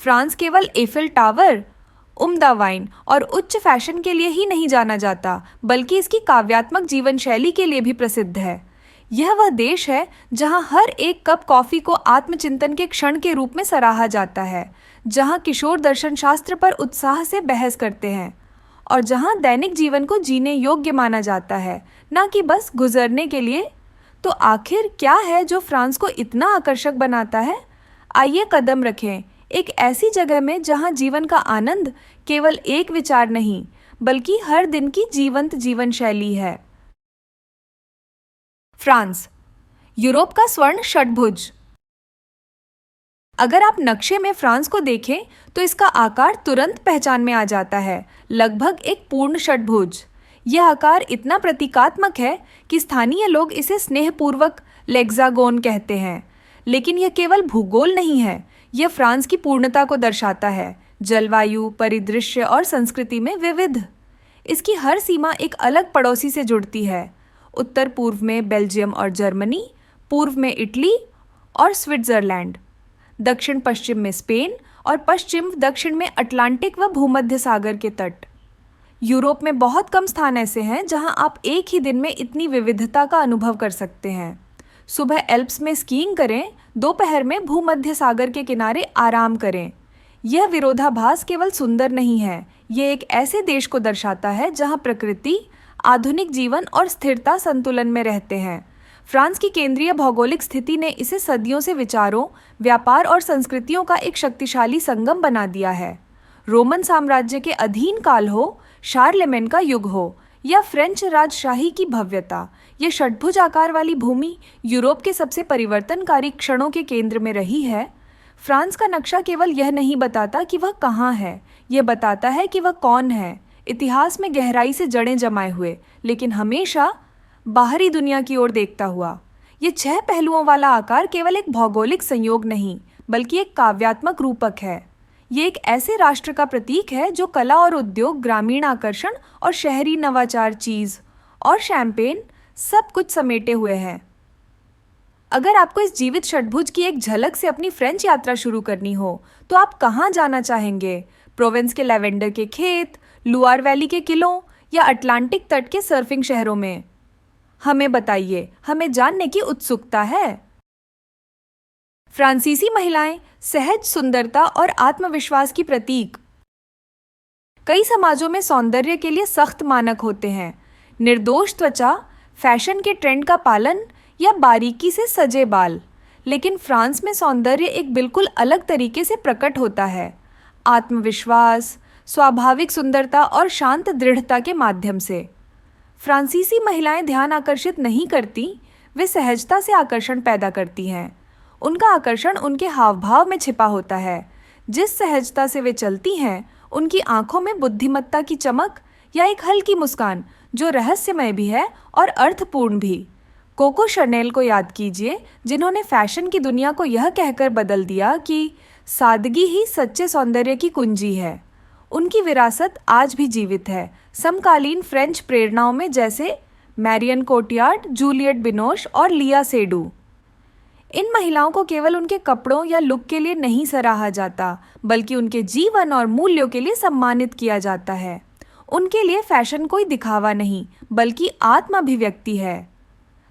France केवल Eiffel tower, उम्दा wine और उच्च फैशन के लिए ही नहीं जाना जाता, बल्कि इसकी काव्यात्मक जीवन शैली के लिए भी प्रसिद्ध है। यह वह देश है जहां हर एक कप कॉफी को आत्मचिंतन के क्षण के रूप में सराहा जाता है, जहां किशोर दर्शन शास्त्र पर उत्साह से बहस करते हैं और जहां दैनिक जीवन को जीने योग्य माना जाता है, न कि बस गुजरने के लिए। तो आखिर क्या है जो फ्रांस को इतना आकर्षक बनाता है? आइए कदम रखें एक ऐसी जगह में जहां जीवन का आनंद केवल एक विचार नहीं, बल्कि हर दिन की जीवंत जीवन शैली है। फ्रांस, यूरोप का स्वर्ण षटभुज। अगर आप नक्शे में फ्रांस को देखें तो इसका आकार तुरंत पहचान में आ जाता है, लगभग एक पूर्ण षटभुज। यह आकार इतना प्रतीकात्मक है कि स्थानीय लोग इसे स्नेहपूर्वक लेक्सागोन कहते हैं। लेकिन यह केवल भूगोल नहीं है, यह फ्रांस की पूर्णता को दर्शाता है, जलवायु, परिदृश्य और संस्कृति में विविध। इसकी हर सीमा एक अलग पड़ोसी से जुड़ती है। उत्तर पूर्व में बेल्जियम और जर्मनी, पूर्व में इटली और स्विट्जरलैंड, दक्षिण पश्चिम में स्पेन और पश्चिम दक्षिण में अटलांटिक व भूमध्य सागर के तट। यूरोप में बहुत कम स्थान ऐसे हैं जहां आप एक ही दिन में इतनी विविधता का अनुभव कर सकते हैं। सुबह एल्प्स में स्कीइंग करें, दोपहर में भूमध्य सागर के किनारे आराम करें। यह विरोधाभास केवल सुंदर नहीं है, यह एक ऐसे देश को दर्शाता है जहां प्रकृति, आधुनिक जीवन और स्थिरता संतुलन में रहते हैं। फ्रांस की केंद्रीय भौगोलिक स्थिति ने इसे सदियों से विचारों, व्यापार और संस्कृतियों का एक शक्तिशाली संगम बना दिया है। रोमन साम्राज्य के अधीन काल हो, शार्लेमेन का युग हो या फ्रेंच राजशाही की भव्यता, ये षटभुज आकार वाली भूमि यूरोप के सबसे परिवर्तनकारी क्षणों के केंद्र में रही है। फ्रांस का नक्शा केवल यह नहीं बताता कि वह कहाँ है, यह बताता है कि वह कौन है, इतिहास में गहराई से जड़ें जमाए हुए, लेकिन हमेशा बाहरी दुनिया की ओर देखता हुआ। ये 6 पहलुओं वाला आकार केवल एक भौगोलिक संयोग नहीं, बल्कि एक काव्यात्मक रूपक है। ये एक ऐसे राष्ट्र का प्रतीक है जो कला और उद्योग, ग्रामीण आकर्षण और शहरी नवाचार, चीज़ और शैंपेन सब कुछ समेटे हुए हैं। अगर आपको इस जीवित षटभुज की एक झलक से अपनी फ्रेंच यात्रा शुरू करनी हो, तो आप कहाँ जाना चाहेंगे? प्रोवेंस के लैवेंडर के खेत, लुआर वैली के किलों या अटलांटिक तट के सर्फिंग शहरों में? हमें बताइए, हमें जानने की उत्सुकता है। फ्रांसीसी महिलाएं सहज सुंदरता और आत्मविश्वास की प्रतीक। कई समाजों में सौंदर्य के लिए सख्त मानक होते हैं, निर्दोष त्वचा, फैशन के ट्रेंड का पालन या बारीकी से सजे बाल। लेकिन फ्रांस में सौंदर्य एक बिल्कुल अलग तरीके से प्रकट होता है, आत्मविश्वास, स्वाभाविक सुंदरता और शांत दृढ़ता के माध्यम से। फ्रांसीसी महिलाएं ध्यान आकर्षित नहीं करती, वे सहजता से आकर्षण पैदा करती हैं। उनका आकर्षण उनके हाव भाव में छिपा होता है। जिस सहजता से वे चलती हैं, उनकी आंखों में बुद्धिमत्ता की चमक या एक हल्की मुस्कान जो रहस्यमय भी है और अर्थपूर्ण भी। कोको शनेल को याद कीजिए, जिन्होंने फैशन की दुनिया को यह कहकर बदल दिया कि सादगी ही सच्चे सौंदर्य की कुंजी है। उनकी विरासत आज भी जीवित है, समकालीन फ्रेंच प्रेरणाओं में, जैसे मैरियन कोटियार्ड, जूलियट बिनोश और लिया सेडू। इन महिलाओं को केवल उनके कपड़ों या लुक के लिए नहीं सराहा जाता, बल्कि उनके जीवन और मूल्यों के लिए सम्मानित किया जाता है। उनके लिए फैशन कोई दिखावा नहीं, बल्कि आत्म अभिव्यक्ति है।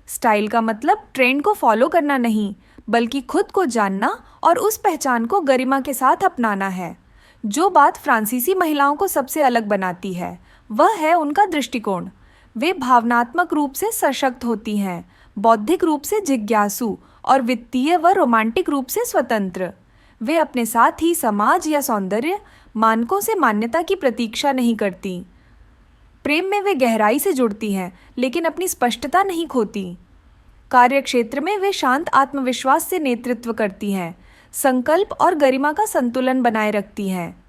स्टाइल का मतलब ट्रेंड को फॉलो करना नहीं, बल्कि खुद को जानना और उस पहचान को गरिमा के साथ अपनाना है। जो बात फ्रांसीसी महिलाओं को सबसे अलग बनाती है, वह है उनका दृष्टिकोण। वे भावनात्मक रूप से सशक्त होती हैं, बौद्धिक रूप से जिज्ञासु और वित्तीय व रोमांटिक रूप से स्वतंत्र। वे अपने साथ ही समाज या सौंदर्य मानकों से मान्यता की प्रतीक्षा नहीं करती। प्रेम में वे गहराई से जुड़ती हैं, लेकिन अपनी स्पष्टता नहीं खोती। कार्यक्षेत्र में वे शांत आत्मविश्वास से नेतृत्व करती हैं, संकल्प और गरिमा का संतुलन बनाए रखती हैं।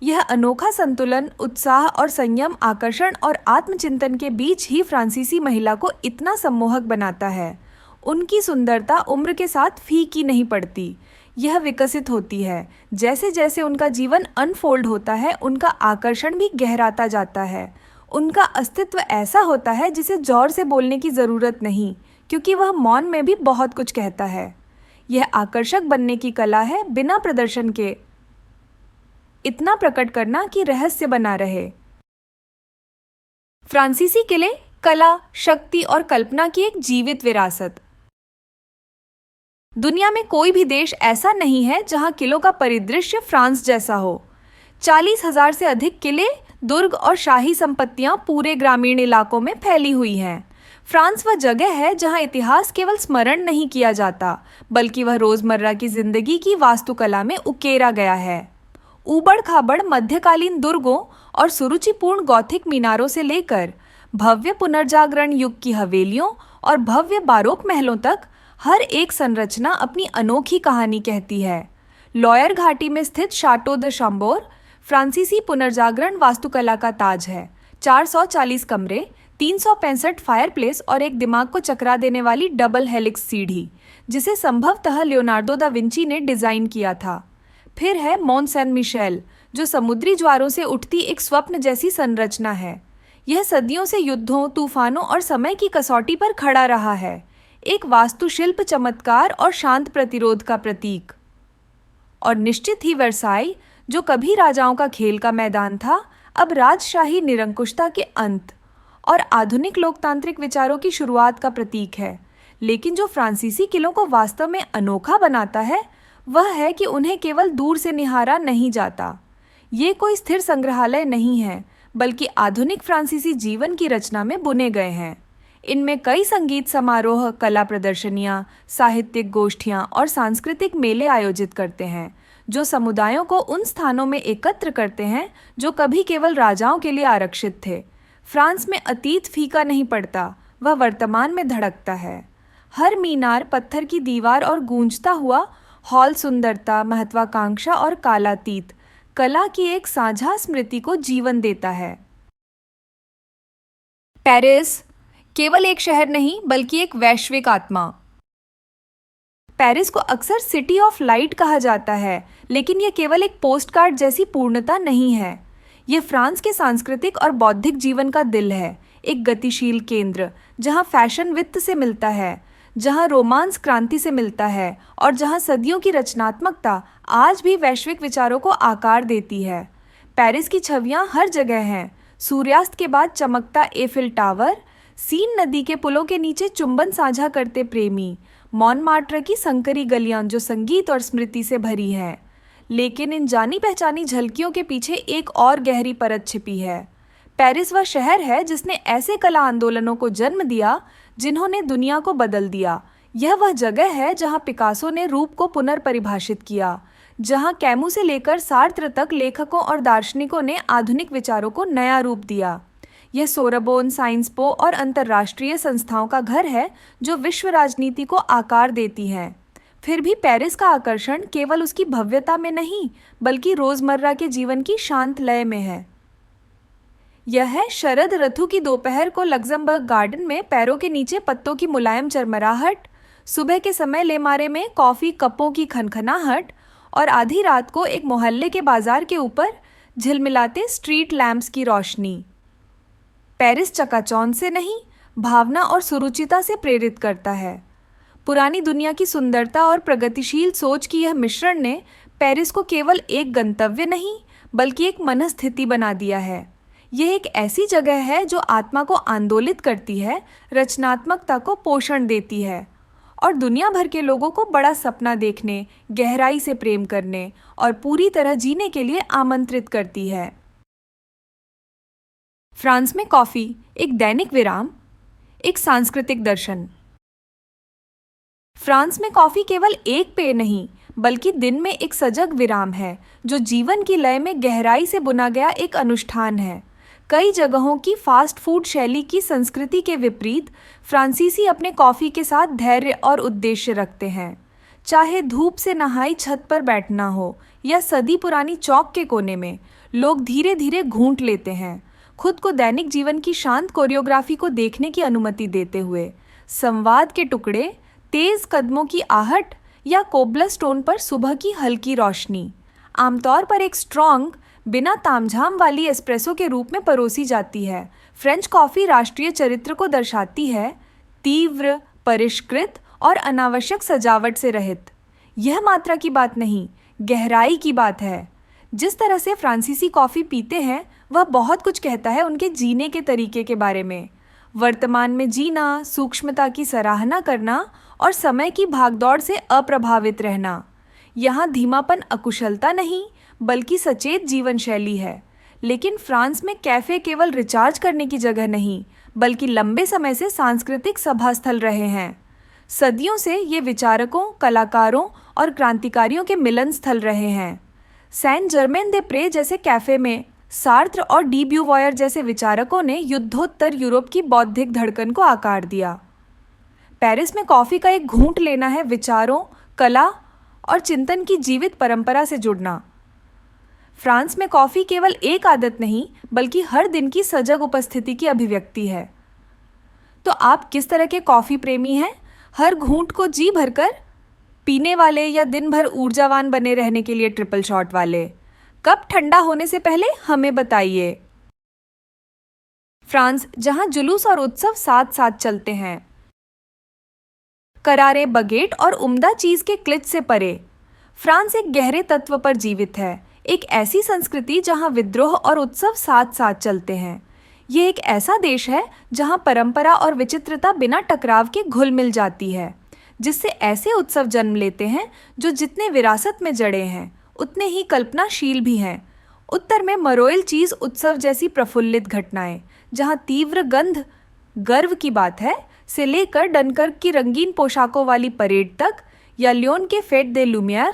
यह अनोखा संतुलन उत्साह और संयम, आकर्षण और आत्मचिंतन के बीच ही फ्रांसीसी महिला को इतना सम्मोहक बनाता है। उनकी सुंदरता उम्र के साथ फीकी नहीं पड़ती, यह विकसित होती है। जैसे जैसे उनका जीवन अनफोल्ड होता है, उनका आकर्षण भी गहराता जाता है। उनका अस्तित्व ऐसा होता है जिसे जोर से बोलने की ज़रूरत नहीं, क्योंकि वह मौन में भी बहुत कुछ कहता है। यह आकर्षक बनने की कला है, बिना प्रदर्शन के। इतना प्रकट करना कि रहस्य बना रहे। फ्रांसीसी किले कला, शक्ति और कल्पना की एक जीवित विरासत। दुनिया में कोई भी देश ऐसा नहीं है जहां किलों का परिदृश्य फ्रांस जैसा हो। 40,000 से अधिक किले, दुर्ग और शाही संपत्तियां पूरे ग्रामीण इलाकों में फैली हुई हैं। फ्रांस वह जगह है जहां इतिहास केवल स्मरण नहीं किया जाता, बल्कि वह रोजमर्रा की जिंदगी की वास्तुकला में उकेरा गया है। ऊबड़ खाबड़ मध्यकालीन दुर्गों और सुरुचिपूर्ण गॉथिक मीनारों से लेकर भव्य पुनर्जागरण युग की हवेलियों और भव्य बारोक महलों तक हर एक संरचना अपनी अनोखी कहानी कहती है। लॉयर घाटी में स्थित शाटो द शम्बोर फ्रांसीसी पुनर्जागरण वास्तुकला का ताज है। 440 कमरे, 365 फायरप्लेस और एक दिमाग को चकरा देने वाली डबल हेलिक्स सीढ़ी, जिसे संभवतः लियोनार्डो दा विंची ने डिजाइन किया था। फिर है मॉन्ट सैन मिशेल, जो समुद्री ज्वारों से उठती एक स्वप्न जैसी संरचना है। यह सदियों से युद्धों, तूफानों और समय की कसौटी पर खड़ा रहा है, एक वास्तुशिल्प चमत्कार और शांत प्रतिरोध का प्रतीक। और निश्चित ही वर्साई, जो कभी राजाओं का खेल का मैदान था, अब राजशाही निरंकुशता के अंत और आधुनिक लोकतांत्रिक विचारों की शुरुआत का प्रतीक है। लेकिन जो फ्रांसीसी किलों को वास्तव में अनोखा बनाता है, वह है कि उन्हें केवल दूर से निहारा नहीं जाता। ये कोई स्थिर संग्रहालय नहीं है, बल्कि आधुनिक फ्रांसीसी जीवन की रचना में बुने गए हैं। इनमें कई संगीत समारोह, कला प्रदर्शनियां, साहित्यिक गोष्ठियां और सांस्कृतिक मेले आयोजित करते हैं, जो समुदायों को उन स्थानों में एकत्र करते हैं जो कभी केवल राजाओं के लिए आरक्षित थे। फ्रांस में अतीत फीका नहीं पड़ता, वह वर्तमान में धड़कता है। हर मीनार, पत्थर की दीवार और गूंजता हुआ हॉल सुंदरता, महत्वाकांक्षा और कालातीत कला की एक साझा स्मृति को जीवन देता है। पेरिस केवल एक शहर नहीं, बल्कि एक वैश्विक आत्मा। पेरिस को अक्सर सिटी ऑफ लाइट कहा जाता है, लेकिन यह केवल एक पोस्टकार्ड जैसी पूर्णता नहीं है। यह फ्रांस के सांस्कृतिक और बौद्धिक जीवन का दिल है, एक गतिशील केंद्र जहां फैशन वित्त से मिलता है, जहां रोमांस क्रांति से मिलता है और जहां सदियों की रचनात्मकता आज भी वैश्विक विचारों को आकार देती है। पेरिस की छवियां हर जगह हैं। सूर्यास्त के बाद चमकता एफिल टावर, सीन नदी के पुलों के नीचे चुंबन साझा करते प्रेमी, मॉनमार्ट्र की संकरी गलियां जो संगीत और स्मृति से भरी हैं। लेकिन इन जानी पहचानी झलकियों के पीछे एक और गहरी परत छिपी है। पेरिस वह शहर है जिसने ऐसे कला आंदोलनों को जन्म दिया जिन्होंने दुनिया को बदल दिया। यह वह जगह है जहां पिकासो ने रूप को पुनर्परिभाषित किया, जहां कैमू से लेकर सार्त्र तक लेखकों और दार्शनिकों ने आधुनिक विचारों को नया रूप दिया। यह सोरबोन, साइंस पो और अंतर्राष्ट्रीय संस्थाओं का घर है जो विश्व राजनीति को आकार देती हैं। फिर भी पेरिस का आकर्षण केवल उसकी भव्यता में नहीं, बल्कि रोजमर्रा के जीवन की शांत लय में है। यह है शरद ऋतु की दोपहर को लग्जमबर्ग गार्डन में पैरों के नीचे पत्तों की मुलायम चरमराहट, सुबह के समय लेमारे में कॉफी कपों की खनखनाहट और आधी रात को एक मोहल्ले के बाजार के ऊपर झिलमिलाते स्ट्रीट लैंप्स की रोशनी। पेरिस चकाचौंध से नहीं, भावना और सुरुचिता से प्रेरित करता है। पुरानी दुनिया की सुंदरता और प्रगतिशील सोच की यह मिश्रण ने पेरिस को केवल एक गंतव्य नहीं, बल्कि एक मनस्थिति बना दिया है। यह एक ऐसी जगह है जो आत्मा को आंदोलित करती है, रचनात्मकता को पोषण देती है और दुनिया भर के लोगों को बड़ा सपना देखने, गहराई से प्रेम करने और पूरी तरह जीने के लिए आमंत्रित करती है। फ्रांस में कॉफी एक दैनिक विराम, एक सांस्कृतिक दर्शन। फ्रांस में कॉफी केवल एक पेय नहीं, बल्कि दिन में एक सजग विराम है, जो जीवन की लय में गहराई से बुना गया एक अनुष्ठान है। कई जगहों की फास्ट फूड शैली की संस्कृति के विपरीत फ्रांसीसी अपने कॉफ़ी के साथ धैर्य और उद्देश्य रखते हैं। चाहे धूप से नहाई छत पर बैठना हो या सदी पुरानी चौक के कोने में, लोग धीरे धीरे घूंट लेते हैं, खुद को दैनिक जीवन की शांत कोरियोग्राफी को देखने की अनुमति देते हुए। संवाद के टुकड़े, तेज कदमों की आहट या कोबलस्टोन पर सुबह की हल्की रोशनी आमतौर पर एक स्ट्रॉन्ग, बिना तामझाम वाली एस्प्रेसो के रूप में परोसी जाती है। फ्रेंच कॉफ़ी राष्ट्रीय चरित्र को दर्शाती है, तीव्र, परिष्कृत और अनावश्यक सजावट से रहित। यह मात्रा की बात नहीं, गहराई की बात है। जिस तरह से फ्रांसीसी कॉफ़ी पीते हैं वह बहुत कुछ कहता है उनके जीने के तरीके के बारे में। वर्तमान में जीना, सूक्ष्मता की सराहना करना और समय की भागदौड़ से अप्रभावित रहना। यहाँ धीमापन अकुशलता नहीं बल्कि सचेत जीवन शैली है। लेकिन फ्रांस में कैफ़े केवल रिचार्ज करने की जगह नहीं बल्कि लंबे समय से सांस्कृतिक सभा स्थल रहे हैं। सदियों से ये विचारकों, कलाकारों और क्रांतिकारियों के मिलन स्थल रहे हैं। सैन जर्मेन दे प्रे जैसे कैफ़े में सार्त्र और डी ब्यूवॉयर जैसे विचारकों ने युद्धोत्तर यूरोप की बौद्धिक धड़कन को आकार दिया। पेरिस में कॉफ़ी का एक घूंट लेना है विचारों, कला और चिंतन की जीवित परंपरा से जुड़ना। फ्रांस में कॉफ़ी केवल एक आदत नहीं बल्कि हर दिन की सजग उपस्थिति की अभिव्यक्ति है। तो आप किस तरह के कॉफ़ी प्रेमी हैं? हर घूंट को जी भरकर पीने वाले या दिन भर ऊर्जावान बने रहने के लिए ट्रिपल शॉट वाले? कप ठंडा होने से पहले हमें बताइए। फ्रांस, जहां जुलूस और उत्सव साथ साथ चलते हैं, करारे बगेट और उम्दा चीज के क्लिच से परे, फ्रांस एक गहरे तत्व पर जीवित है। एक ऐसी संस्कृति जहां विद्रोह और उत्सव साथ साथ चलते हैं। ये एक ऐसा देश है जहां परंपरा और विचित्रता बिना टकराव के घुल मिल जाती है, जिससे ऐसे उत्सव जन्म लेते हैं जो जितने विरासत में जड़े हैं उतने ही कल्पनाशील भी हैं। उत्तर में मरोइल चीज उत्सव जैसी प्रफुल्लित घटनाएं, जहां तीव्र गंध गर्व की बात है से लेकर डनकर्क की रंगीन पोशाकों वाली परेड तक, या लियोन के फेट दे लुमियर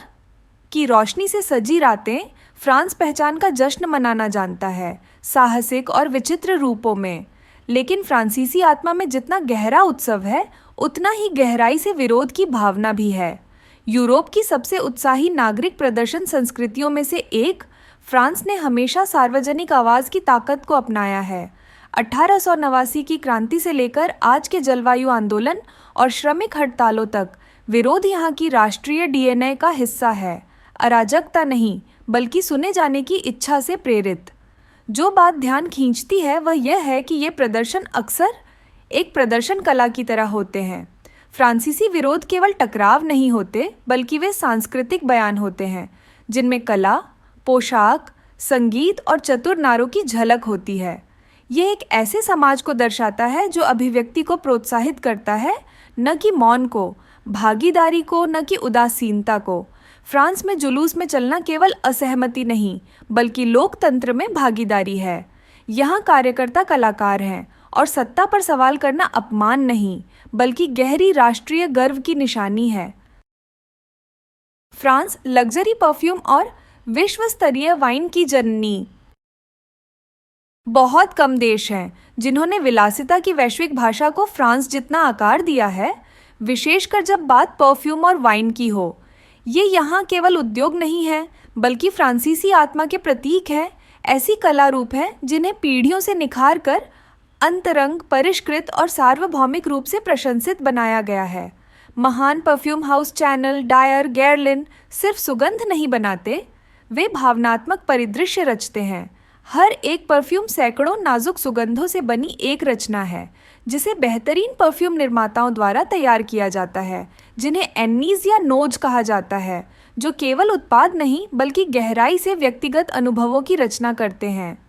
की रोशनी से सजी रातें, फ्रांस पहचान का जश्न मनाना जानता है, साहसिक और विचित्र रूपों में। लेकिन फ्रांसीसी आत्मा में जितना गहरा उत्सव है उतना ही गहराई से विरोध की भावना भी है। यूरोप की सबसे उत्साही नागरिक प्रदर्शन संस्कृतियों में से एक, फ्रांस ने हमेशा सार्वजनिक आवाज़ की ताकत को अपनाया है। 1889 की क्रांति से लेकर आज के जलवायु आंदोलन और श्रमिक हड़तालों तक विरोध यहाँ की राष्ट्रीय डीएनए का हिस्सा है। अराजकता नहीं बल्कि सुने जाने की इच्छा से प्रेरित। जो बात ध्यान खींचती है वह यह है कि ये प्रदर्शन अक्सर एक प्रदर्शन कला की तरह होते हैं। फ्रांसीसी विरोध केवल टकराव नहीं होते बल्कि वे सांस्कृतिक बयान होते हैं, जिनमें कला, पोशाक, संगीत और चतुर नारों की झलक होती है। यह एक ऐसे समाज को दर्शाता है जो अभिव्यक्ति को प्रोत्साहित करता है, न कि मौन को, भागीदारी को, न कि उदासीनता को। फ्रांस में जुलूस में चलना केवल असहमति नहीं बल्कि लोकतंत्र में भागीदारी है। यहाँ कार्यकर्ता कलाकार हैं और सत्ता पर सवाल करना अपमान नहीं बल्कि गहरी राष्ट्रीय गर्व की निशानी है। फ्रांस लग्जरी परफ्यूम और विश्व स्तरीय वाइन की जननी। बहुत कम देश हैं जिन्होंने विलासिता की वैश्विक भाषा को फ्रांस जितना आकार दिया है, विशेषकर जब बात परफ्यूम और वाइन की हो। ये यहाँ केवल उद्योग नहीं है बल्कि फ्रांसीसी आत्मा के प्रतीक है। ऐसी कला रूप हैं जिन्हें पीढ़ियों से निखार कर अंतरंग, परिष्कृत और सार्वभौमिक रूप से प्रशंसित बनाया गया है। महान परफ्यूम हाउस चैनल, डायर, गेरलिन सिर्फ सुगंध नहीं बनाते, वे भावनात्मक परिदृश्य रचते हैं। हर एक परफ्यूम सैकड़ों नाजुक सुगंधों से बनी एक रचना है जिसे बेहतरीन परफ्यूम निर्माताओं द्वारा तैयार किया जाता है, जिन्हें एनीज या नोज कहा जाता है, जो केवल उत्पाद नहीं बल्कि गहराई से व्यक्तिगत अनुभवों की रचना करते हैं।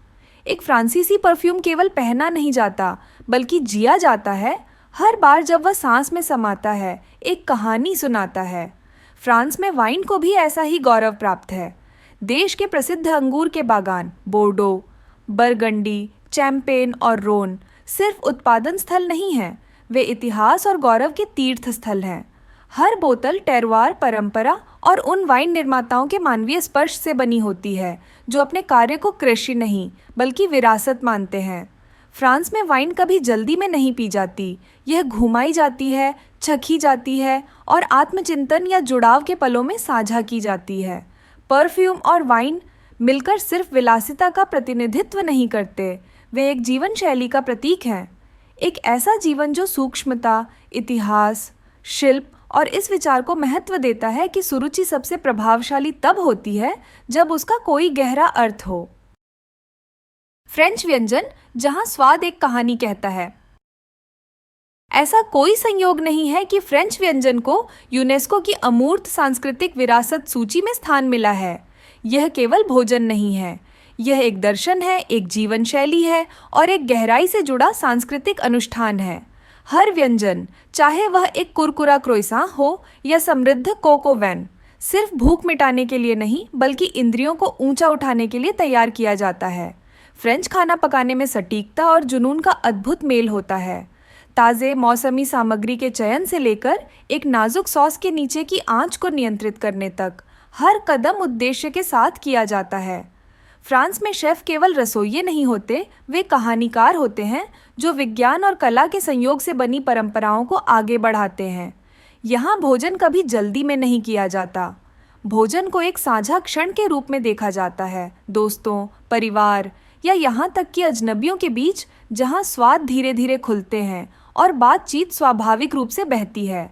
एक फ्रांसीसी परफ्यूम केवल पहना नहीं जाता बल्कि जिया जाता है। हर बार जब वह सांस में समाता है, एक कहानी सुनाता है। फ्रांस में वाइन को भी ऐसा ही गौरव प्राप्त है। देश के प्रसिद्ध अंगूर के बागान बोर्डो, बरगंडी, चैंपेन और रोन सिर्फ उत्पादन स्थल नहीं हैं, वे इतिहास और गौरव के तीर्थ स्थल हैं। हर बोतल टेरवार, परंपरा और उन वाइन निर्माताओं के मानवीय स्पर्श से बनी होती है जो अपने कार्य को कृषि नहीं बल्कि विरासत मानते हैं। फ्रांस में वाइन कभी जल्दी में नहीं पी जाती, यह घुमाई जाती है, चखी जाती है और आत्मचिंतन या जुड़ाव के पलों में साझा की जाती है। परफ्यूम और वाइन मिलकर सिर्फ विलासिता का प्रतिनिधित्व नहीं करते, वे एक जीवन शैली का प्रतीक हैं। एक ऐसा जीवन जो सूक्ष्मता, इतिहास, शिल्प और इस विचार को महत्व देता है कि सुरुचि सबसे प्रभावशाली तब होती है जब उसका कोई गहरा अर्थ हो। फ्रेंच व्यंजन जहां स्वाद एक कहानी कहता है। ऐसा कोई संयोग नहीं है कि फ्रेंच व्यंजन को यूनेस्को की अमूर्त सांस्कृतिक विरासत सूची में स्थान मिला है। यह केवल भोजन नहीं है, यह एक दर्शन है, एक जीवन शैली है और एक गहराई से जुड़ा सांस्कृतिक अनुष्ठान है। हर व्यंजन, चाहे वह एक कुरकुरा क्रोइसां हो या समृद्ध कोकोवैन, सिर्फ भूख मिटाने के लिए नहीं बल्कि इंद्रियों को ऊंचा उठाने के लिए तैयार किया जाता है। फ्रेंच खाना पकाने में सटीकता और जुनून का अद्भुत मेल होता है। ताज़े मौसमी सामग्री के चयन से लेकर एक नाजुक सॉस के नीचे की आंच को नियंत्रित करने तक हर कदम उद्देश्य के साथ किया जाता है। फ्रांस में शेफ केवल रसोइये नहीं होते, वे कहानीकार होते हैं जो विज्ञान और कला के संयोग से बनी परंपराओं को आगे बढ़ाते हैं। यहाँ भोजन कभी जल्दी में नहीं किया जाता। भोजन को एक साझा क्षण के रूप में देखा जाता है, दोस्तों, परिवार या यहाँ तक कि अजनबियों के बीच, जहाँ स्वाद धीरे धीरे खुलते हैं और बातचीत स्वाभाविक रूप से बहती है।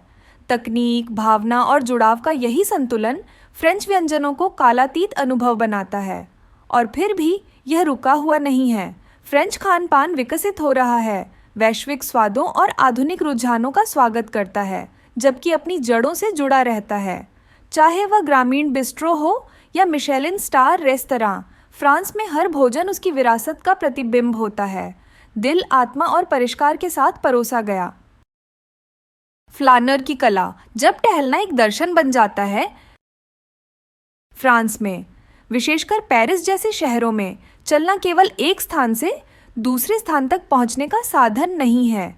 तकनीक, भावना और जुड़ाव का यही संतुलन फ्रेंच व्यंजनों को कालातीत अनुभव बनाता है। और फिर भी यह रुका हुआ नहीं है। फ्रेंच खान पान विकसित हो रहा है, वैश्विक स्वादों और आधुनिक रुझानों का स्वागत करता है, जबकि अपनी जड़ों से जुड़ा रहता है। चाहे वह ग्रामीण बिस्ट्रो हो या मिशेलिन स्टार रेस्तरां, फ्रांस में हर भोजन उसकी विरासत का प्रतिबिंब होता है, दिल, आत्मा और परिष्कार के साथ परोसा गया। फ्लानर की कला, जब टहलना एक दर्शन बन जाता है। फ्रांस में, विशेषकर पेरिस जैसे शहरों में, चलना केवल एक स्थान से दूसरे स्थान तक पहुंचने का साधन नहीं है,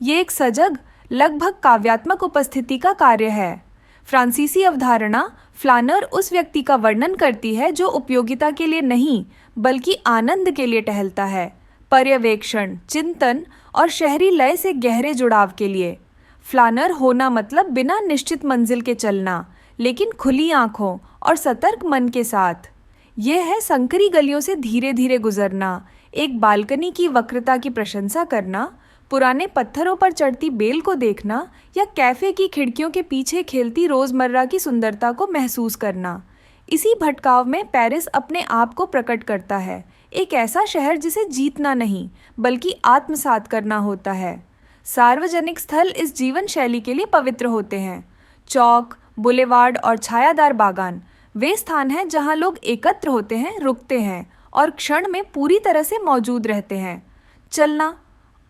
ये एक सजग, लगभग काव्यात्मक उपस्थिति का कार्य है। फ्रांसीसी अवधारणा फ्लानर उस व्यक्ति का वर्णन करती है जो उपयोगिता के लिए नहीं बल्कि आनंद के लिए टहलता है, पर्यवेक्षण, चिंतन और शहरी लय से गहरे जुड़ाव के लिए। फ्लानर होना मतलब बिना निश्चित मंजिल के चलना, लेकिन खुली आंखों और सतर्क मन के साथ। यह है संकरी गलियों से धीरे धीरे गुजरना, एक बालकनी की वक्रता की प्रशंसा करना, पुराने पत्थरों पर चढ़ती बेल को देखना या कैफे की खिड़कियों के पीछे खेलती रोजमर्रा की सुंदरता को महसूस करना। इसी भटकाव में पेरिस अपने आप को प्रकट करता है, एक ऐसा शहर जिसे जीतना नहीं बल्कि आत्मसात करना होता है। सार्वजनिक स्थल इस जीवन शैली के लिए पवित्र होते हैं। चौक, बुलेवार्ड और छायादार बागान वे स्थान हैं जहां लोग एकत्र होते हैं, रुकते हैं और क्षण में पूरी तरह से मौजूद रहते हैं। चलना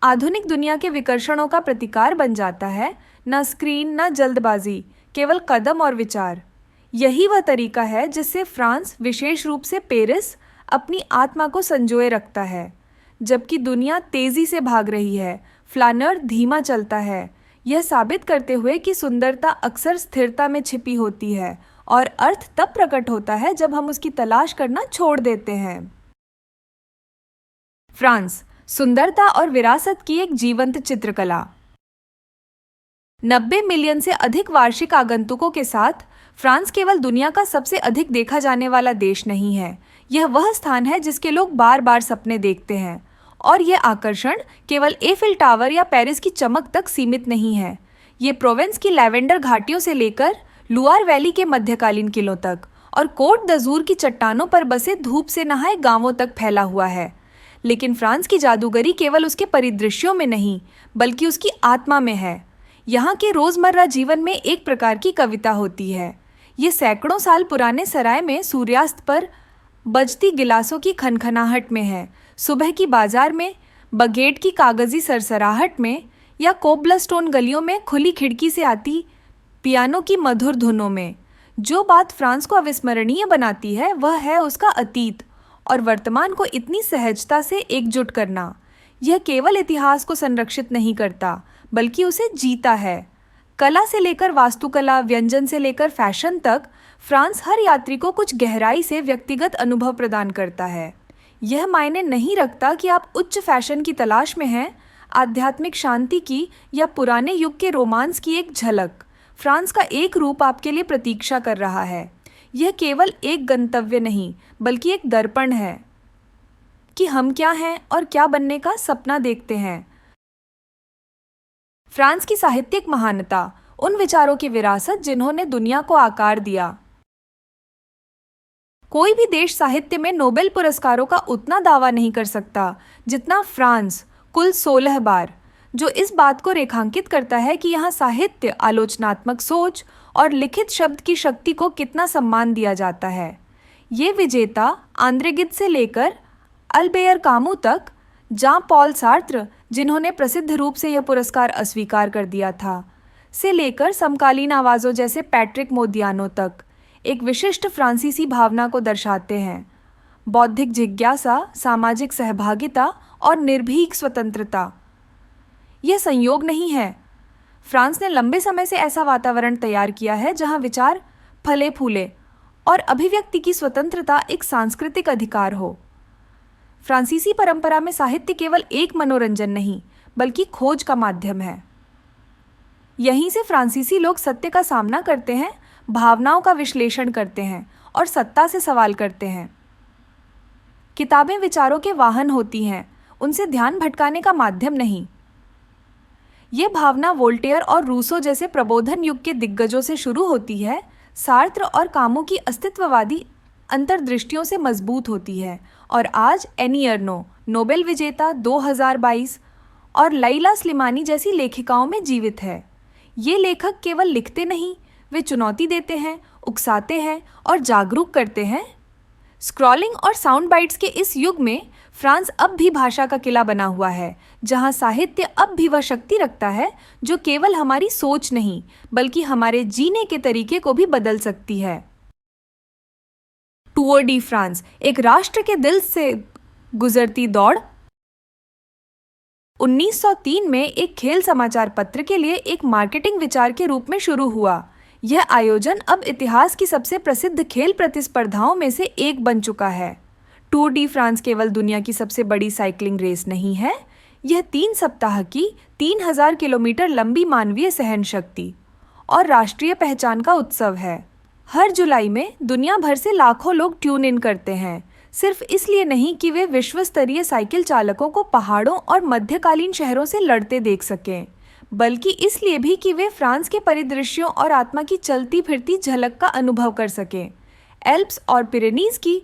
आधुनिक दुनिया के विकर्षणों का प्रतिकार बन जाता है, न स्क्रीन, न जल्दबाजी, केवल कदम और विचार। यही वह तरीका है जिससे फ्रांस, विशेष रूप से पेरिस, अपनी आत्मा को संजोए रखता है। जबकि दुनिया तेजी से भाग रही है, फ्लानर धीमा चलता है, यह साबित करते हुए कि सुंदरता अक्सर स्थिरता में छिपी होती है और अर्थ तब प्रकट होता है जब हम उसकी तलाश करना छोड़ देते हैं। फ्रांस, सुंदरता और विरासत की एक जीवंत चित्रकला। 90 मिलियन से अधिक वार्षिक आगंतुकों के साथ फ्रांस केवल दुनिया का सबसे अधिक देखा जाने वाला देश नहीं है, यह वह स्थान है जिसके लोग बार बार सपने देखते हैं। और यह आकर्षण केवल एफिल टावर या पेरिस की चमक तक सीमित नहीं है। ये प्रोवेंस की लैवेंडर घाटियों से लेकर लुआर वैली के मध्यकालीन किलों तक और कोट दजूर की चट्टानों पर बसे धूप से नहाए गांवों तक फैला हुआ है। लेकिन फ्रांस की जादूगरी केवल उसके परिदृश्यों में नहीं बल्कि उसकी आत्मा में है। यहाँ के रोजमर्रा जीवन में एक प्रकार की कविता होती है। ये सैकड़ों साल पुराने सराय में सूर्यास्त पर बजती गिलासों की खनखनाहट में है, सुबह की बाजार में बगेट की कागजी सरसराहट में या कोबलस्टोन गलियों में खुली खिड़की से आती पियानो की मधुर धुनों में। जो बात फ्रांस को अविस्मरणीय बनाती है वह है उसका अतीत और वर्तमान को इतनी सहजता से एकजुट करना। यह केवल इतिहास को संरक्षित नहीं करता बल्कि उसे जीता है। कला से लेकर वास्तुकला, व्यंजन से लेकर फैशन तक, फ्रांस हर यात्री को कुछ गहराई से व्यक्तिगत अनुभव प्रदान करता है। यह मायने नहीं रखता कि आप उच्च फैशन की तलाश में हैं, आध्यात्मिक शांति की या पुराने युग के रोमांस की एक झलक। फ्रांस का एक रूप आपके लिए प्रतीक्षा कर रहा है। यह केवल एक गंतव्य नहीं बल्कि एक दर्पण है कि हम क्या हैं और क्या बनने का सपना देखते हैं। फ्रांस की साहित्यिक महानता, उन विचारों की विरासत जिन्होंने दुनिया को आकार दिया। कोई भी देश साहित्य में नोबेल पुरस्कारों का उतना दावा नहीं कर सकता जितना फ्रांस, कुल 16 बार, जो इस बात को रेखांकित करता है कि यहाँ साहित्य, आलोचनात्मक सोच और लिखित शब्द की शक्ति को कितना सम्मान दिया जाता है। ये विजेता आंद्रे गिद से लेकर अल्बेयर कामू तक, जां पॉल सार्त्र, जिन्होंने प्रसिद्ध रूप से यह पुरस्कार अस्वीकार कर दिया था, से लेकर समकालीन आवाज़ों जैसे पैट्रिक मोदियानो तक एक विशिष्ट फ्रांसीसी भावना को दर्शाते हैं। बौद्धिक जिज्ञासा, सामाजिक सहभागिता और निर्भीक स्वतंत्रता। यह संयोग नहीं है। फ्रांस ने लंबे समय से ऐसा वातावरण तैयार किया है जहां विचार फले फूले और अभिव्यक्ति की स्वतंत्रता एक सांस्कृतिक अधिकार हो। फ्रांसीसी परंपरा में साहित्य केवल एक मनोरंजन नहीं, बल्कि खोज का माध्यम है। यहीं से फ्रांसीसी लोग सत्य का सामना करते हैं, भावनाओं का विश्लेषण करते हैं और सत्ता से सवाल करते हैं। किताबें विचारों के वाहन होती हैं, उनसे ध्यान भटकाने का माध्यम नहीं। ये भावना वोल्टेयर और रूसो जैसे प्रबोधन युग के दिग्गजों से शुरू होती है, सार्त्र और कामू की अस्तित्ववादी अंतर्दृष्टियों से मजबूत होती है और आज एनी अर्नो, नोबेल विजेता 2022, और लैला स्लिमानी जैसी लेखिकाओं में जीवित है। ये लेखक केवल लिखते नहीं, वे चुनौती देते हैं, उकसाते हैं और जागरूक करते हैं। स्क्रॉलिंग और साउंड बाइट्स के इस युग में फ्रांस अब भी भाषा का किला बना हुआ है, जहां साहित्य अब भी वह शक्ति रखता है जो केवल हमारी सोच नहीं, बल्कि हमारे जीने के तरीके को भी बदल सकती है। टूर डी फ्रांस, एक राष्ट्र के दिल से गुजरती दौड़। 1903 में एक खेल समाचार पत्र के लिए एक मार्केटिंग विचार के रूप में शुरू हुआ। यह आयोजन अब इतिहास की सबसे प्रसिद्ध खेल प्रतिस्पर्धाओं में से एक बन चुका है। टूर डी फ्रांस केवल दुनिया की सबसे बड़ी साइकिलिंग रेस नहीं है, यह 3 सप्ताह की 3000 किलोमीटर लंबी मानवीय सहन शक्ति और राष्ट्रीय पहचान का उत्सव है। हर जुलाई में दुनिया भर से लाखों लोग ट्यून इन करते हैं, सिर्फ इसलिए नहीं कि वे विश्व स्तरीय साइकिल चालकों को पहाड़ों और मध्यकालीन शहरों से लड़ते देख सकें, बल्कि इसलिए भी कि वे फ्रांस के परिदृश्यों और आत्मा की चलती फिरती झलक का अनुभव कर सकें। एल्प्स और पिरेनीज की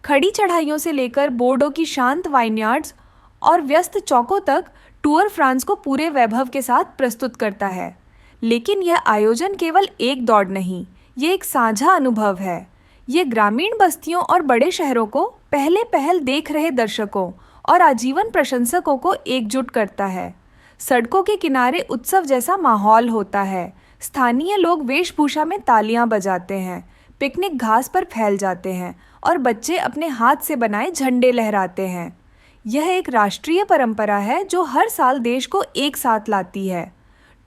खड़ी चढ़ाइयों से लेकर बोर्डो की शांत वाइनयार्ड्स और व्यस्त चौकों तक, टूर फ्रांस को पूरे वैभव के साथ प्रस्तुत करता है। लेकिन यह आयोजन केवल एक दौड़ नहीं, ये एक साझा अनुभव है। ये ग्रामीण बस्तियों और बड़े शहरों को पहल देख रहे दर्शकों और आजीवन प्रशंसकों को एकजुट करता है। सड़कों के किनारे उत्सव जैसा माहौल होता है। स्थानीय लोग वेशभूषा में तालियां बजाते हैं, पिकनिक घास पर फैल जाते हैं और बच्चे अपने हाथ से बनाए झंडे लहराते हैं। यह एक राष्ट्रीय परंपरा है जो हर साल देश को एक साथ लाती है।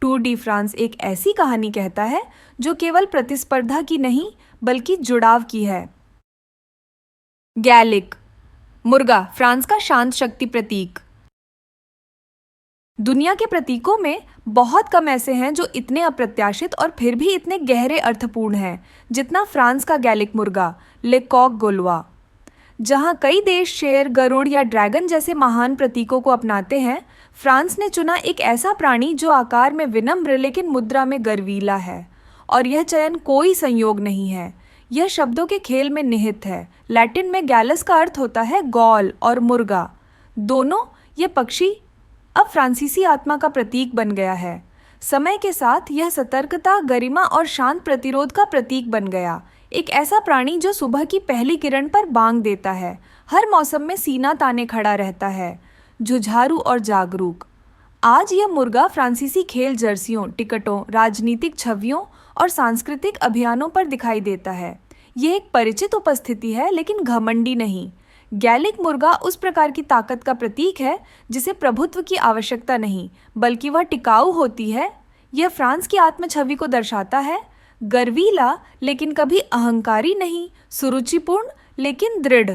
टूर डी फ्रांस एक ऐसी कहानी कहता है जो केवल प्रतिस्पर्धा की नहीं, बल्कि जुड़ाव की है। गैलिक मुर्गा, फ्रांस का शांत शक्ति प्रतीक। दुनिया के प्रतीकों में बहुत कम ऐसे हैं जो इतने अप्रत्याशित और फिर भी इतने गहरे अर्थपूर्ण हैं जितना फ्रांस का गैलिक मुर्गा, ले कॉक गौलोis। जहां कई देश शेर, गरुड़ या ड्रैगन जैसे महान प्रतीकों को अपनाते हैं, फ्रांस ने चुना एक ऐसा प्राणी जो आकार में विनम्र लेकिन मुद्रा में गर्वीला है। और यह चयन कोई संयोग नहीं है, यह शब्दों के खेल में निहित है। लैटिन में गैलस का अर्थ होता है गौल और मुर्गा दोनों। ये पक्षी अब फ्रांसीसी आत्मा का प्रतीक बन गया है। समय के साथ यह सतर्कता, गरिमा और शांत प्रतिरोध का प्रतीक बन गया। एक ऐसा प्राणी जो सुबह की पहली किरण पर बांग देता है, हर मौसम में सीना ताने खड़ा रहता है, जुझारू और जागरूक। आज यह मुर्गा फ्रांसीसी खेल जर्सियों, टिकटों, राजनीतिक छवियों और सांस्कृतिक अभियानों पर दिखाई देता है। यह एक परिचित उपस्थिति है, लेकिन घमंडी नहीं। गैलिक मुर्गा उस प्रकार की ताकत का प्रतीक है जिसे प्रभुत्व की आवश्यकता नहीं, बल्कि वह टिकाऊ होती है। यह फ्रांस की आत्म छवि को दर्शाता है, गर्वीला लेकिन कभी अहंकारी नहीं, सुरुचिपूर्ण लेकिन दृढ़।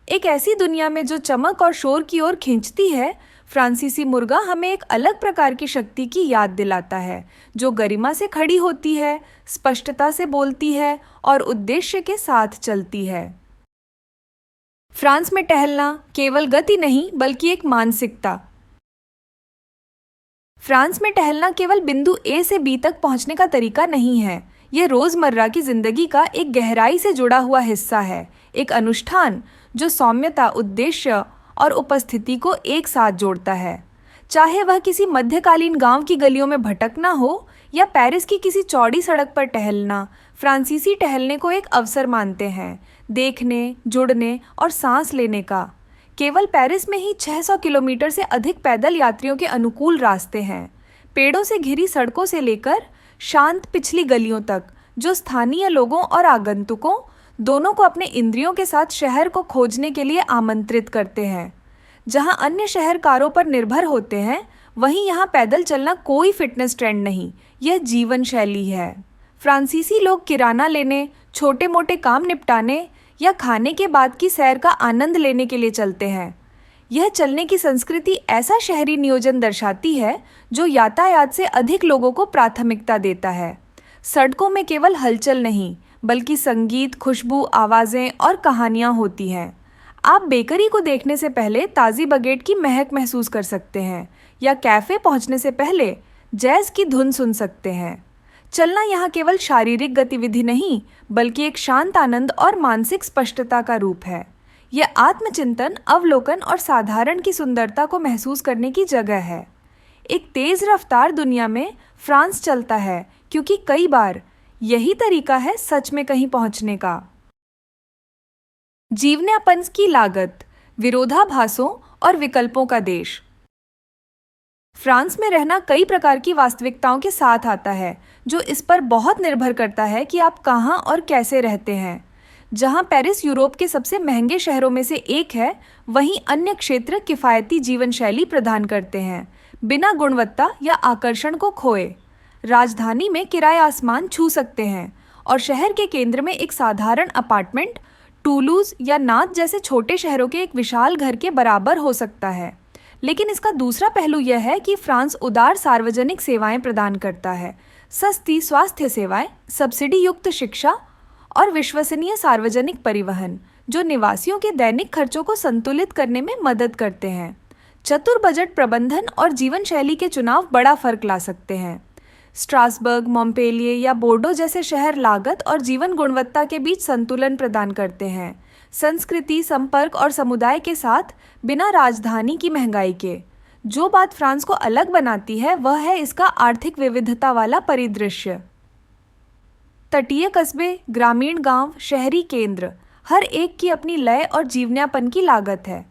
एक ऐसी दुनिया में जो चमक और शोर की ओर खींचती है, फ्रांसीसी मुर्गा हमें एक अलग प्रकार की शक्ति की याद दिलाता है, जो गरिमा से खड़ी होती है, स्पष्टता से बोलती है और उद्देश्य के साथ चलती है। फ्रांस में टहलना केवल गति नहीं, बल्कि एक मानसिकता। फ्रांस में टहलना केवल बिंदु ए से बी तक पहुंचने का तरीका नहीं है, यह रोजमर्रा की जिंदगी का एक गहराई से जुड़ा हुआ हिस्सा है, एक अनुष्ठान जो सौम्यता, उद्देश्य और उपस्थिति को एक साथ जोड़ता है। चाहे वह किसी मध्यकालीन गांव की गलियों में भटकना हो या पेरिस की किसी चौड़ी सड़क पर टहलना, फ्रांसीसी टहलने को एक अवसर मानते हैं। देखने, जुड़ने और सांस लेने का। केवल पेरिस में ही 600 किलोमीटर से अधिक पैदल यात्रियों के अनुकूल रास्ते हैं। पेड़ों से घिरी सड़कों से लेकर शांत पिछली गलियों तक, जो स्थानीय लोगों और आगंतुकों दोनों को अपने इंद्रियों के साथ शहर को खोजने के लिए आमंत्रित करते हैं। जहां अन्य शहर कारों पर निर्भर होते हैं, वहीं यहाँ पैदल चलना कोई फिटनेस ट्रेंड नहीं, यह जीवन शैली है। फ्रांसीसी लोग किराना लेने, छोटे मोटे काम निपटाने या खाने के बाद की सैर का आनंद लेने के लिए चलते हैं। यह चलने की संस्कृति ऐसा शहरी नियोजन दर्शाती है जो यातायात से अधिक लोगों को प्राथमिकता देता है। सड़कों में केवल हलचल नहीं, बल्कि संगीत, खुशबू, आवाज़ें और कहानियाँ होती हैं। आप बेकरी को देखने से पहले ताज़ी बगेट की महक महसूस कर सकते हैं या कैफ़े पहुंचने से पहले जैज़ की धुन सुन सकते हैं। चलना यहाँ केवल शारीरिक गतिविधि नहीं, बल्कि एक शांत आनंद और मानसिक स्पष्टता का रूप है। यह आत्मचिंतन, अवलोकन और साधारण की सुंदरता को महसूस करने की जगह है। एक तेज़ रफ्तार दुनिया में फ्रांस चलता है, क्योंकि कई बार यही तरीका है सच में कहीं पहुंचने का। जीवन्यापन की लागत, विरोधाभासों और विकल्पों का देश। फ्रांस में रहना कई प्रकार की वास्तविकताओं के साथ आता है, जो इस पर बहुत निर्भर करता है कि आप कहाँ और कैसे रहते हैं। जहाँ पेरिस यूरोप के सबसे महंगे शहरों में से एक है, वहीं अन्य क्षेत्र किफ़ायती जीवन शैली प्रदान करते हैं, बिना गुणवत्ता या आकर्षण को खोए। राजधानी में किराए आसमान छू सकते हैं और शहर के केंद्र में एक साधारण अपार्टमेंट टूलूज़ या नात जैसे छोटे शहरों के एक विशाल घर के बराबर हो सकता है। लेकिन इसका दूसरा पहलू यह है कि फ्रांस उदार सार्वजनिक सेवाएं प्रदान करता है। सस्ती स्वास्थ्य सेवाएं, सब्सिडी युक्त शिक्षा और विश्वसनीय सार्वजनिक परिवहन, जो निवासियों के दैनिक खर्चों को संतुलित करने में मदद करते हैं। चतुर बजट प्रबंधन और जीवन शैली के चुनाव बड़ा फर्क ला सकते हैं। स्ट्रासबर्ग, मॉम्पेलिए या बोर्डो जैसे शहर लागत और जीवन गुणवत्ता के बीच संतुलन प्रदान करते हैं, संस्कृति, संपर्क और समुदाय के साथ, बिना राजधानी की महंगाई के। जो बात फ्रांस को अलग बनाती है वह है इसका आर्थिक विविधता वाला परिदृश्य। तटीय कस्बे, ग्रामीण गांव, शहरी केंद्र, हर एक की अपनी लय और जीवन्यापन की लागत है।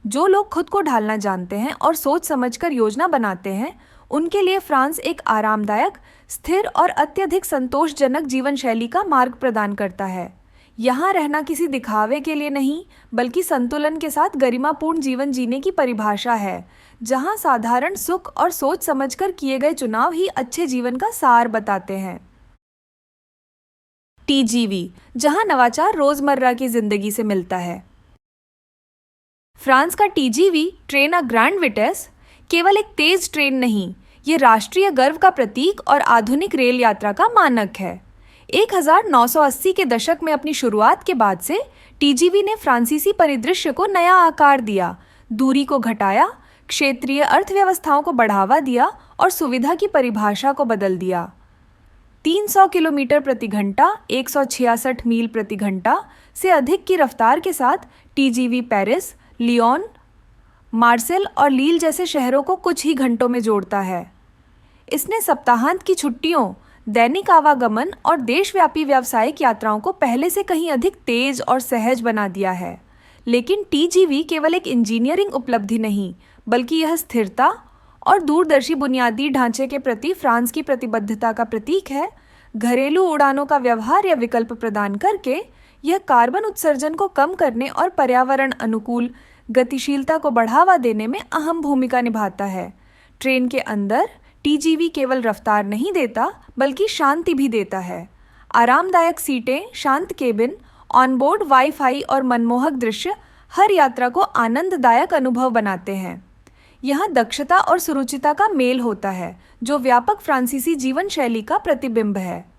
जो लोग खुद को ढालना जानते हैं और सोच समझकर योजना बनाते हैं, उनके लिए फ्रांस एक आरामदायक, स्थिर और अत्यधिक संतोषजनक जीवन शैली का मार्ग प्रदान करता है। यहाँ रहना किसी दिखावे के लिए नहीं, बल्कि संतुलन के साथ गरिमापूर्ण जीवन जीने की परिभाषा है, जहाँ साधारण सुख और सोच समझकर किए गए चुनाव ही अच्छे जीवन का सार बताते हैं। TGV, जहाँ नवाचार रोजमर्रा की जिंदगी से मिलता है। फ्रांस का TGV, ट्रेन आ ग्रैंड विटेस, केवल एक तेज ट्रेन नहीं, ये राष्ट्रीय गर्व का प्रतीक और आधुनिक रेल यात्रा का मानक है। 1980 के दशक में अपनी शुरुआत के बाद से TGV ने फ्रांसीसी परिदृश्य को नया आकार दिया, दूरी को घटाया, क्षेत्रीय अर्थव्यवस्थाओं को बढ़ावा दिया और सुविधा की परिभाषा को बदल दिया। 300 किलोमीटर प्रति घंटा, 166 मील प्रति घंटा से अधिक की रफ्तार के साथ TGV पेरिस, लियोन, मार्सेल और लील जैसे शहरों को कुछ ही घंटों में जोड़ता है। इसने सप्ताहांत की छुट्टियों, दैनिक आवागमन और देशव्यापी व्यावसायिक यात्राओं को पहले से कहीं अधिक तेज और सहज बना दिया है। लेकिन TGV केवल एक इंजीनियरिंग उपलब्धि नहीं, बल्कि यह स्थिरता और दूरदर्शी बुनियादी ढांचे के प्रति फ्रांस की प्रतिबद्धता का प्रतीक है। घरेलू उड़ानों का व्यवहार या विकल्प प्रदान करके यह कार्बन उत्सर्जन को कम करने और पर्यावरण अनुकूल गतिशीलता को बढ़ावा देने में अहम भूमिका निभाता है। ट्रेन के अंदर TGV केवल रफ्तार नहीं देता, बल्कि शांति भी देता है। आरामदायक सीटें, शांत केबिन, ऑनबोर्ड वाईफाई और मनमोहक दृश्य हर यात्रा को आनंददायक अनुभव बनाते हैं। यहाँ दक्षता और सुरुचिता का मेल होता है, जो व्यापक फ्रांसीसी जीवन शैली का प्रतिबिंब है।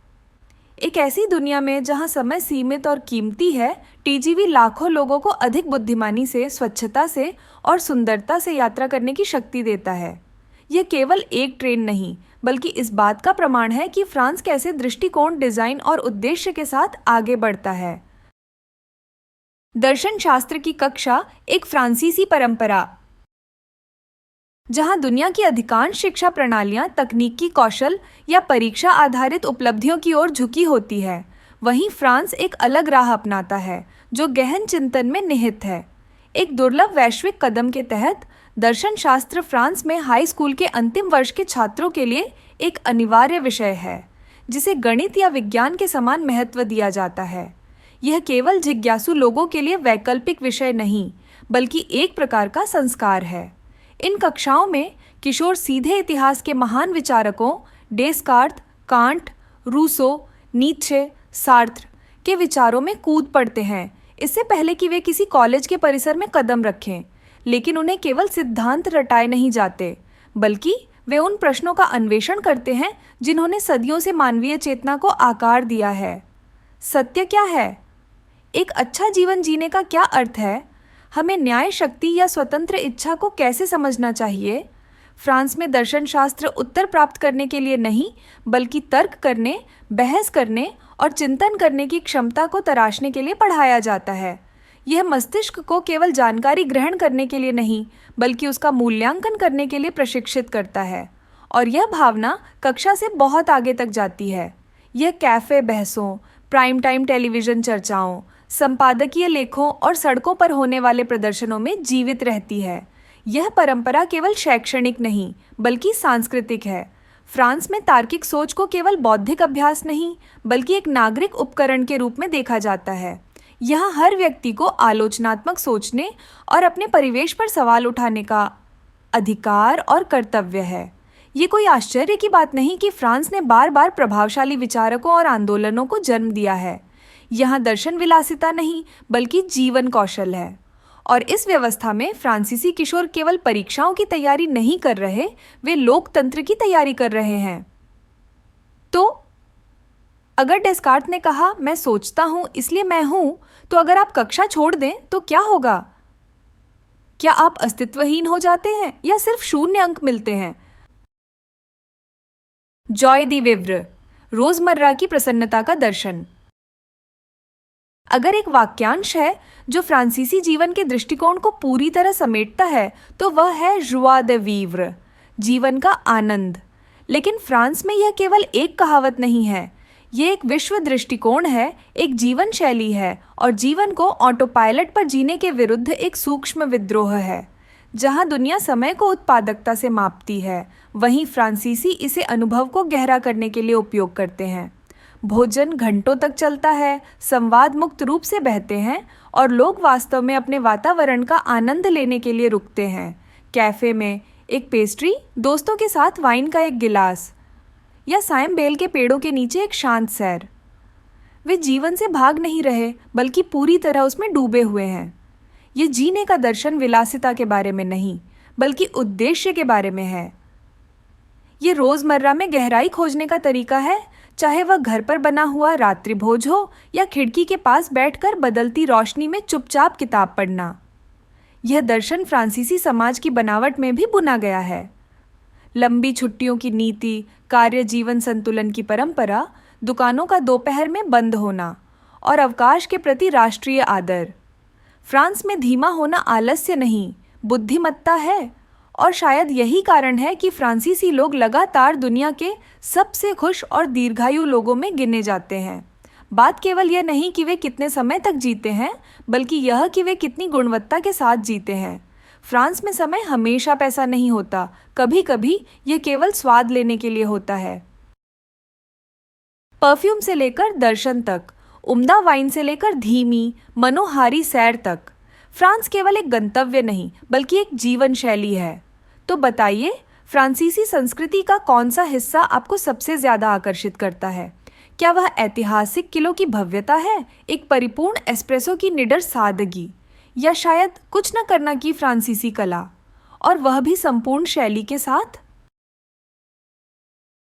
एक ऐसी दुनिया में जहाँ समय सीमित और कीमती है, TGV लाखों लोगों को अधिक बुद्धिमानी से, स्वच्छता से और सुंदरता से यात्रा करने की शक्ति देता है। यह केवल एक ट्रेन नहीं, बल्कि इस बात का प्रमाण है कि फ्रांस कैसे दृष्टिकोण, डिजाइन और उद्देश्य के साथ आगे बढ़ता है। दर्शन शास्त्र की कक्षा, एक फ्रांसीसी परंपरा। जहां दुनिया की अधिकांश शिक्षा प्रणालियां तकनीकी कौशल या परीक्षा आधारित उपलब्धियों की ओर झुकी होती है, वहीं फ्रांस एक अलग राह अपनाता है, जो गहन चिंतन में निहित है। एक दुर्लभ वैश्विक कदम के तहत दर्शन शास्त्र फ्रांस में हाई स्कूल के अंतिम वर्ष के छात्रों के लिए एक अनिवार्य विषय है, जिसे गणित या विज्ञान के समान महत्व दिया जाता है। यह केवल जिज्ञासु लोगों के लिए वैकल्पिक विषय नहीं, बल्कि एक प्रकार का संस्कार है। इन कक्षाओं में किशोर सीधे इतिहास के महान विचारकों डेस्कार्त, कांट, रूसो, नीत्शे, सार्त्र के विचारों में कूद पड़ते हैं, इससे पहले कि वे किसी कॉलेज के परिसर में कदम रखें। लेकिन उन्हें केवल सिद्धांत रटाए नहीं जाते, बल्कि वे उन प्रश्नों का अन्वेषण करते हैं जिन्होंने सदियों से मानवीय चेतना को आकार दिया है। सत्य क्या है? एक अच्छा जीवन जीने का क्या अर्थ है? हमें न्याय शक्ति या स्वतंत्र इच्छा को कैसे समझना चाहिए? फ्रांस में दर्शन शास्त्र उत्तर प्राप्त करने के लिए नहीं, बल्कि तर्क करने, बहस करने और चिंतन करने की क्षमता को तराशने के लिए पढ़ाया जाता है। यह मस्तिष्क को केवल जानकारी ग्रहण करने के लिए नहीं, बल्कि उसका मूल्यांकन करने के लिए प्रशिक्षित करता है। और यह भावना कक्षा से बहुत आगे तक जाती है। यह कैफ़े बहसों, प्राइम टाइम टेलीविज़न चर्चाओं, संपादकीय लेखों और सड़कों पर होने वाले प्रदर्शनों में जीवित रहती है। यह परंपरा केवल शैक्षणिक नहीं, बल्कि सांस्कृतिक है। फ्रांस में तार्किक सोच को केवल बौद्धिक अभ्यास नहीं, बल्कि एक नागरिक उपकरण के रूप में देखा जाता है। यहाँ हर व्यक्ति को आलोचनात्मक सोचने और अपने परिवेश पर सवाल उठाने का अधिकार और कर्तव्य है। ये कोई आश्चर्य की बात नहीं कि फ्रांस ने बार बार प्रभावशाली विचारकों और आंदोलनों को जन्म दिया है। यहाँ दर्शन विलासिता नहीं, बल्कि जीवन कौशल है। और इस व्यवस्था में फ्रांसीसी किशोर केवल परीक्षाओं की तैयारी नहीं कर रहे, वे लोकतंत्र की तैयारी कर रहे हैं। तो अगर डेस्कार्त ने कहा मैं सोचता हूं इसलिए मैं हूं, तो अगर आप कक्षा छोड़ दें तो क्या होगा? क्या आप अस्तित्वहीन हो जाते हैं या सिर्फ 0 अंक मिलते हैं? जॉय दी विव्र, रोजमर्रा की प्रसन्नता का दर्शन। अगर एक वाक्यांश है जो फ्रांसीसी जीवन के दृष्टिकोण को पूरी तरह समेटता है, तो वह है जुआ दे वीव्र, जीवन का आनंद। लेकिन फ्रांस में यह केवल एक कहावत नहीं है, ये एक विश्व दृष्टिकोण है, एक जीवन शैली है और जीवन को ऑटो पायलट पर जीने के विरुद्ध एक सूक्ष्म विद्रोह है। जहाँ दुनिया समय को उत्पादकता से मापती है, वहीं फ्रांसीसी इसे अनुभव को गहरा करने के लिए उपयोग करते हैं। भोजन घंटों तक चलता है, संवाद मुक्त रूप से बहते हैं और लोग वास्तव में अपने वातावरण का आनंद लेने के लिए रुकते हैं। कैफ़े में एक पेस्ट्री, दोस्तों के साथ वाइन का एक गिलास या साइम बेल के पेड़ों के नीचे एक शांत सैर। वे जीवन से भाग नहीं रहे, बल्कि पूरी तरह उसमें डूबे हुए हैं। ये जीने का दर्शन विलासिता के बारे में नहीं, बल्कि उद्देश्य के बारे में है। ये रोज़मर्रा में गहराई खोजने का तरीका है, चाहे वह घर पर बना हुआ रात्रि भोज हो या खिड़की के पास बैठकर बदलती रोशनी में चुपचाप किताब पढ़ना। यह दर्शन फ्रांसीसी समाज की बनावट में भी बुना गया है। लंबी छुट्टियों की नीति, कार्य जीवन संतुलन की परंपरा, दुकानों का दोपहर में बंद होना और अवकाश के प्रति राष्ट्रीय आदर। फ्रांस में धीमा होना आलस्य नहीं, बुद्धिमत्ता है। और शायद यही कारण है कि फ्रांसीसी लोग लगातार दुनिया के सबसे खुश और दीर्घायु लोगों में गिने जाते हैं। बात केवल यह नहीं कि वे कितने समय तक जीते हैं, बल्कि यह कि वे कितनी गुणवत्ता के साथ जीते हैं। फ्रांस में समय हमेशा पैसा नहीं होता, कभी कभी यह केवल स्वाद लेने के लिए होता है। परफ्यूम से लेकर दर्शन तक, उम्दा वाइन से लेकर धीमी मनोहारी सैर तक, फ्रांस केवल एक गंतव्य नहीं, बल्कि एक जीवन शैली है। तो बताइए, फ्रांसीसी संस्कृति का कौन सा हिस्सा आपको सबसे ज़्यादा आकर्षित करता है? क्या वह ऐतिहासिक किलों की भव्यता है, एक परिपूर्ण एस्प्रेसो की निडर सादगी, या शायद कुछ न करना की फ्रांसीसी कला, और वह भी संपूर्ण शैली के साथ?